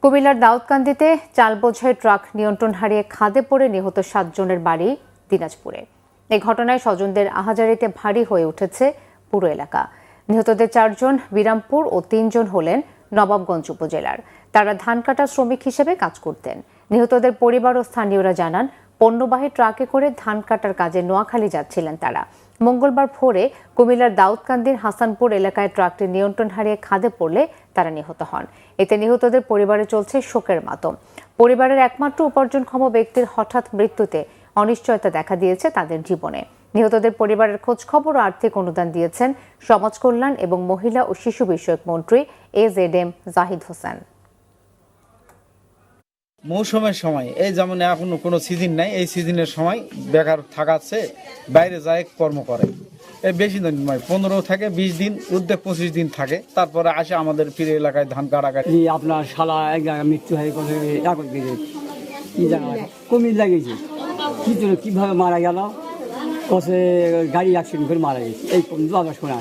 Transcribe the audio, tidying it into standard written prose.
কুমিল্লার দাউদকান্দিতে চাল বোঝাই ট্রাক নিয়ন্ত্রণ হারিয়ে খাদে পড়ে নিহত 7 জনের বাড়ি দিনাজপুরে। এই ঘটনায় স্বজনদের আহাজারিতে ভারী হয়ে উঠেছে পুরো এলাকা। নিহতদের 4 জন বিরামপুর ও 3 জন হলেন নবাবগঞ্জ উপজেলার। তারা ধান কাটা শ্রমিক হিসেবে কাজ করতেন। নিহতদের পরিবার ও স্থানীয়রা জানান, পণ্যবাহী ট্রাকে করে ধান কাটার কাজে নোয়াখালী যাচ্ছিলেন তারা। মঙ্গলবার ভোরে কুমিল্লার দাউদকান্দির হাসানপুর এলাকায় ট্রাকটি নিয়ন্ত্রণ হারিয়ে খাদে পড়লে তারা নিহত হন। এতে নিহতদের পরিবারে চলছে শোকের মাতম। পরিবারের একমাত্র উপার্জনক্ষম ব্যক্তির হঠাৎ মৃত্যুতে অনিশ্চয়তা দেখা দিয়েছে তাদের জীবনে। নিহতদের পরিবারের খোঁজ খবর ও আর্থিক অনুদান দিয়েছেন সমাজ কল্যাণ এবং মহিলা ও শিশু বিষয়ক মন্ত্রী AZM জাহিদ হোসেন। মৌসুমের সময় এই যেমন এখন কোনো সিজন নাই, এই সিজনের সময় বেকার থাকাচ্ছে বাইরে যায় কর্ম করে। এই বেশি দিন নয়, 15 থেকে 20 দিন, উদ্যোগ 25 দিন থাকে। তারপরে আসে আমাদের ফিরে এলাকায় ধান কাটাকাটি। আপনার শালা এক জায়গায় মৃত্যু হয়ে গেছে, এখন কি জানা কুমিল্লা গেছে, কিভাবে মারা গেল, কষে গাড়ি অ্যাক্সিডেন্ট করে মারা গেছে, এই পর্যন্ত আমরা শোনা।